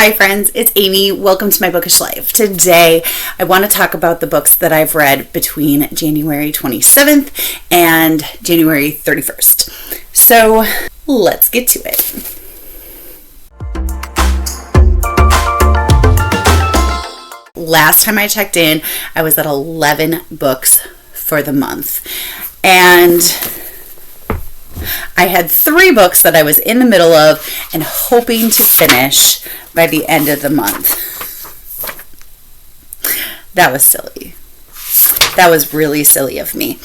Hi friends, it's Amy. Welcome to my bookish life. Today I want to talk about the books that I've read between January 27th and January 31st. So let's get to it. Last time I checked in, I was at 11 books for the month. And I had 3 books that I was in the middle of and hoping to finish by the end of the month. That was silly. That was really silly of me.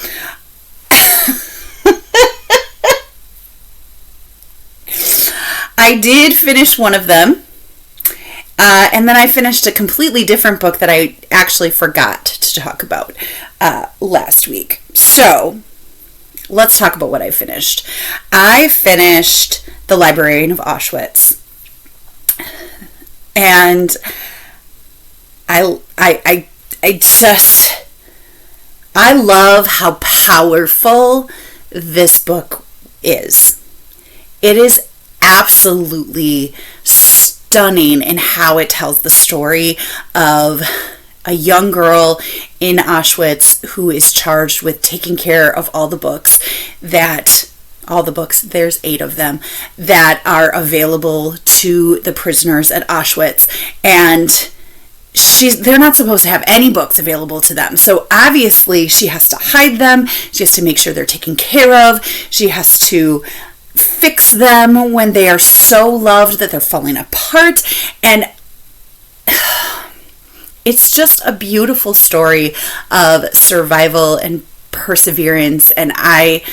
I did finish one of them. And then I finished a completely different book that I actually forgot to talk about last week. So let's talk about what I finished. I finished The Librarian of Auschwitz. And I love how powerful this book is. It is absolutely stunning in how it tells the story of a young girl in Auschwitz who is charged with taking care of all the books, there's 8 of them, that are available to the prisoners at Auschwitz. And they're not supposed to have any books available to them. So obviously she has to hide them. She has to make sure they're taken care of. She has to fix them when they are so loved that they're falling apart. And it's just a beautiful story of survival and perseverance, and I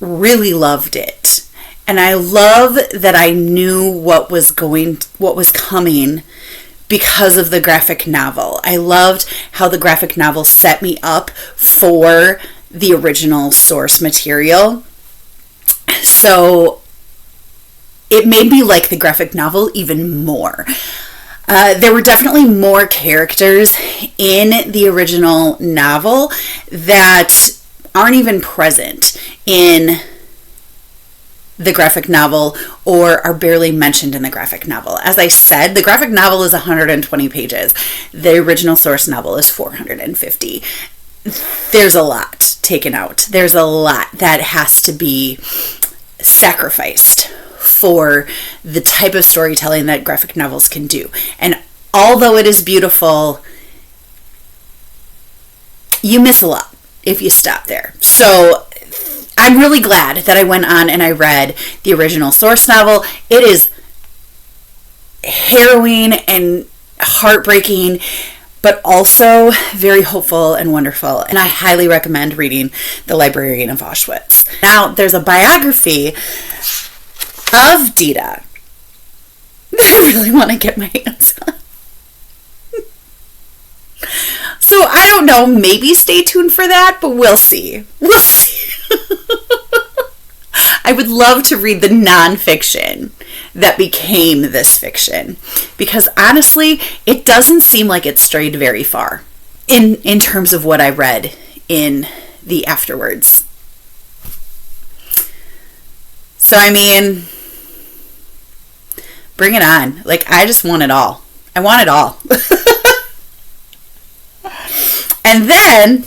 really loved it. And I love that I knew what was coming because of the graphic novel. I loved how the graphic novel set me up for the original source material. So it made me like the graphic novel even more. There were definitely more characters in the original novel that aren't even present in the graphic novel or are barely mentioned in the graphic novel. As I said, the graphic novel is 120 pages. The original source novel is 450. There's a lot taken out. There's a lot that has to be sacrificed for the type of storytelling that graphic novels can do. And although it is beautiful, you miss a lot if you stop there. So I'm really glad that I went on and I read the original source novel. It is harrowing and heartbreaking, but also very hopeful and wonderful. And I highly recommend reading The Librarian of Auschwitz. Now, there's a biography of Dita that I really want to get my hands on. So I don't know, maybe stay tuned for that, but we'll see. I would love to read the nonfiction that became this fiction, because honestly, it doesn't seem like it strayed very far in terms of what I read in the afterwards. So I mean, bring it on. Like, I just want it all. I want it all. And then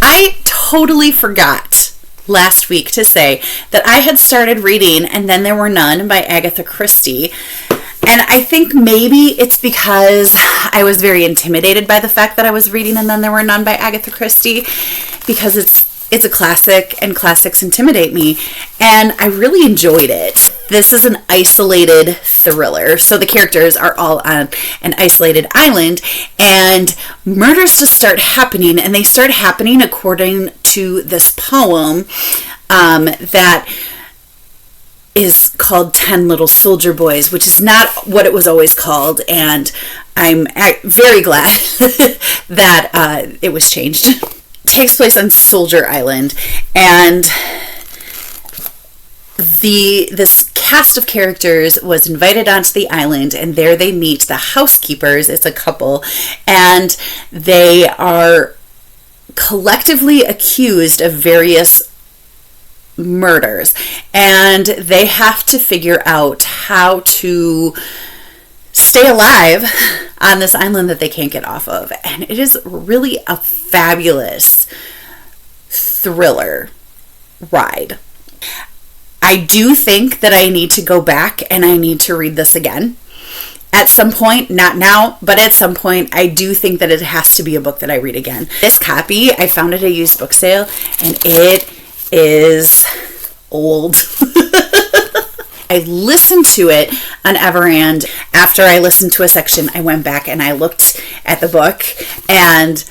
I totally forgot last week to say that I had started reading And Then There Were None by Agatha Christie. And I think maybe it's because I was very intimidated by the fact that I was reading And Then There Were None by Agatha Christie, because it's a classic and classics intimidate me, and I really enjoyed it. This is an isolated thriller, so the characters are all on an isolated island, and murders just start happening, and they start happening according to this poem that is called 10 Little Soldier Boys, which is not what it was always called, and I'm very glad that it was changed. It takes place on Soldier Island, and this cast of characters was invited onto the island, and there they meet the housekeepers. It's a couple, and they are collectively accused of various murders, and they have to figure out how to stay alive on this island that they can't get off of. And it is really a fabulous thriller ride. I do think that I need to go back and I need to read this again. At some point, not now, but at some point, I do think that it has to be a book that I read again. This copy, I found at a used book sale, and it is old. I listened to it on Everand. After I listened to a section, I went back and I looked at the book and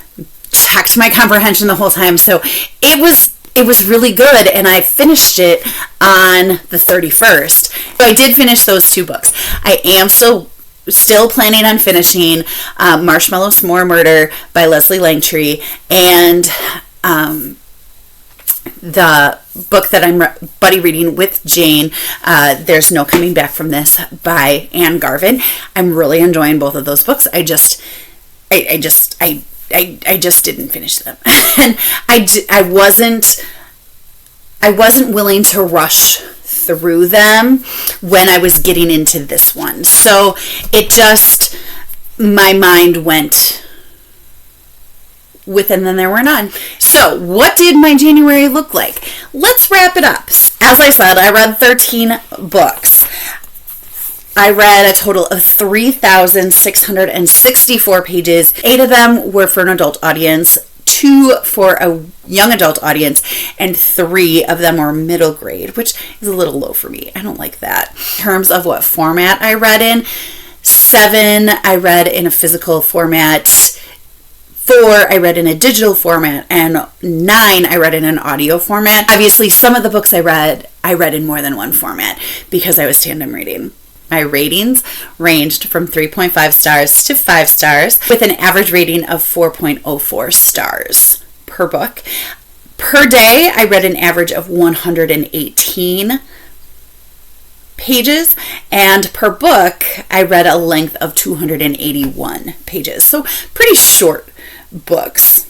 checked my comprehension the whole time. So it was really good, and I finished it on the 31st. So I did finish those two books. I am still planning on finishing Marshmallow S'more Murder by Leslie Langtry, and the book that I'm buddy reading with Jane, There's No Coming Back from This by Anne Garvin. I'm really enjoying both of those books. I just didn't finish them. And I wasn't willing to rush through them when I was getting into this one. So it just, my mind went with, and then there were none. So what did my January look like? Let's wrap it up. As I said, I read 13 books. I read a total of 3,664 pages. 8 of them were for an adult audience, 2 for a young adult audience, and 3 of them were middle grade, which is a little low for me. I don't like that. In terms of what format I read in, 7 I read in a physical format, 4 I read in a digital format, and 9 I read in an audio format. Obviously, some of the books I read in more than one format because I was tandem reading. My ratings ranged from 3.5 stars to 5 stars, with an average rating of 4.04 stars per book. Per day, I read an average of 118 pages, and per book, I read a length of 281 pages. So pretty short books,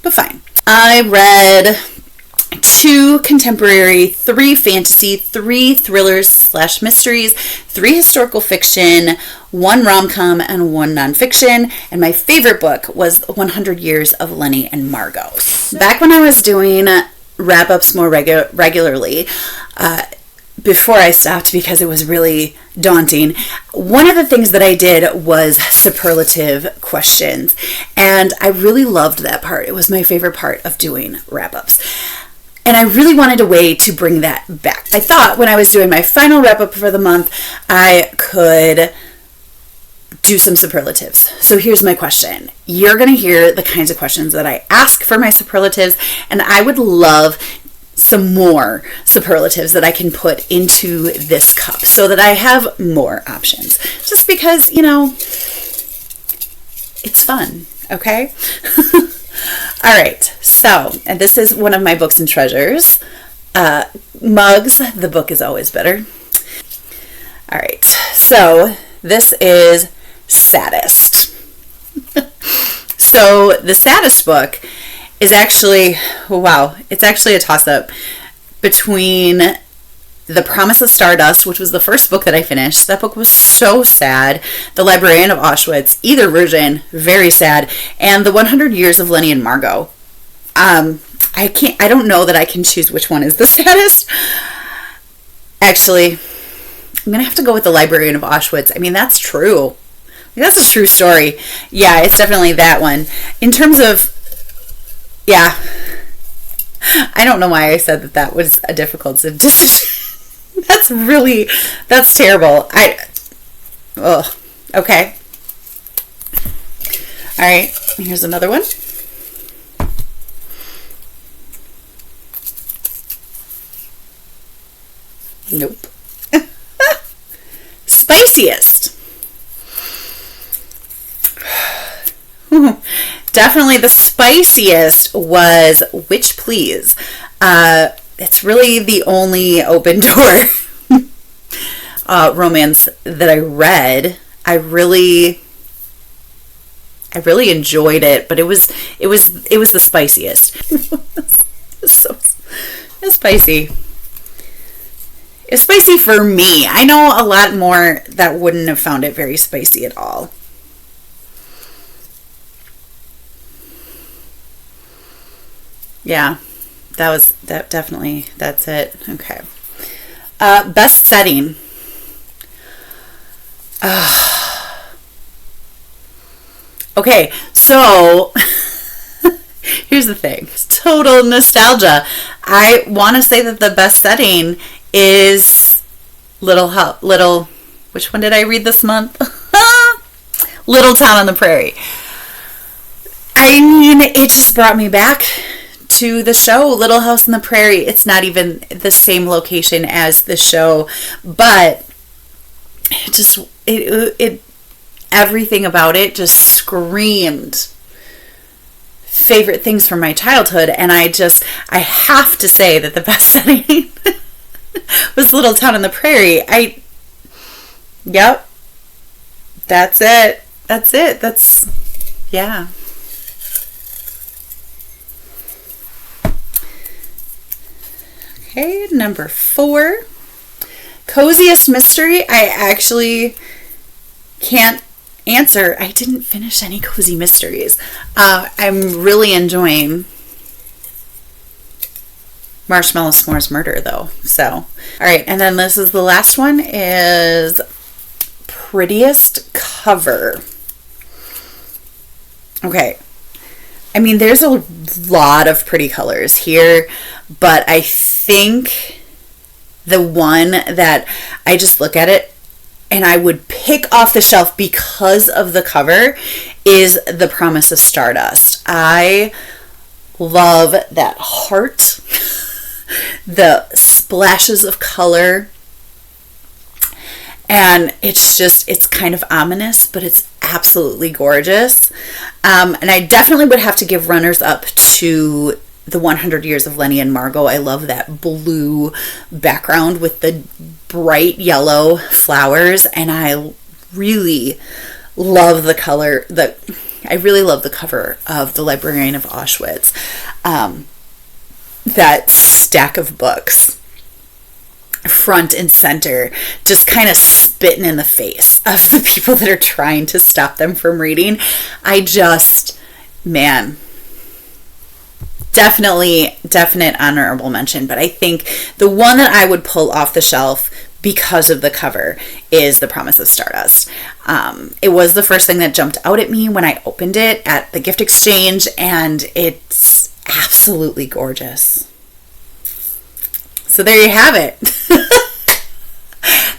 but fine. I read 2 contemporary, 3 fantasy, 3 thrillers/mysteries, 3 historical fiction, 1 rom-com, and 1 nonfiction. And my favorite book was 100 Years of Lenny and Margot. Back when I was doing wrap-ups more regularly, before I stopped because it was really daunting, one of the things that I did was superlative questions. And I really loved that part. It was my favorite part of doing wrap-ups. And I really wanted a way to bring that back. I thought when I was doing my final wrap-up for the month, I could do some superlatives. So here's my question. You're going to hear the kinds of questions that I ask for my superlatives, and I would love some more superlatives that I can put into this cup so that I have more options. Just because, it's fun, okay? All right, so, and this is one of my books and treasures. Mugs, the book is always better. All right, so this is Saddest. So the Saddest book is actually, it's actually a toss-up between The Promise of Stardust, which was the first book that I finished. That book was so sad. The Librarian of Auschwitz, either version, very sad. And The 100 Years of Lenny and Margot. I don't know that I can choose which one is the saddest. Actually, I'm going to have to go with The Librarian of Auschwitz. I mean, that's true. That's a true story. Yeah, it's definitely that one. In terms of, yeah, I don't know why I said that was a difficult decision. That's terrible. Okay. All right, here's another one. Nope. Spiciest. Definitely the spiciest was Witch Please. It's really the only open door romance that I read. I really enjoyed it, but it was the spiciest. It's so spicy. It's spicy for me. I know a lot more that wouldn't have found it very spicy at all. Yeah, that definitely, that's it. Okay. Best setting. Okay, so here's the thing. It's total nostalgia. I want to say that the best setting is which one did I read this month? Little Town on the Prairie. I mean, it just brought me back to the show, Little House on the Prairie. It's not even the same location as the show, but it everything about it just screamed favorite things from my childhood. And I have to say that the best setting was Little Town on the Prairie. Yep. That's it. Yeah. Okay, number 4. Coziest mystery. I actually can't answer. I didn't finish any cozy mysteries. I'm really enjoying Marshmallow S'mores Murder though. So, all right, and then this is the last one, is prettiest cover. Okay. I mean, there's a lot of pretty colors here, but I think the one that I just look at it and I would pick off the shelf because of the cover is The Promise of Stardust. I love that heart, the splashes of color, and it's kind of ominous, but it's absolutely gorgeous. And I definitely would have to give runners up to the 100 Years of Lenny and Margot. I love that blue background with the bright yellow flowers, and I really love the color. I really love the cover of The Librarian of Auschwitz. That stack of books, front and center, just kind of spitting in the face of the people that are trying to stop them from reading. Definite honorable mention, but I think the one that I would pull off the shelf because of the cover is The Promise of Stardust. It was the first thing that jumped out at me when I opened it at the gift exchange, and it's absolutely gorgeous. So there you have it.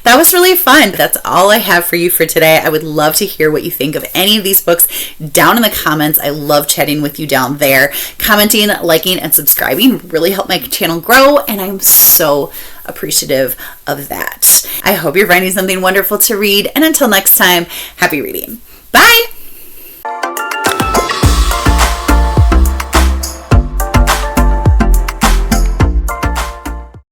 That was really fun. That's all I have for you for today. I would love to hear what you think of any of these books down in the comments. I love chatting with you down there. Commenting, liking, and subscribing really help my channel grow, and I'm so appreciative of that. I hope you're finding something wonderful to read, and until next time, happy reading. Bye!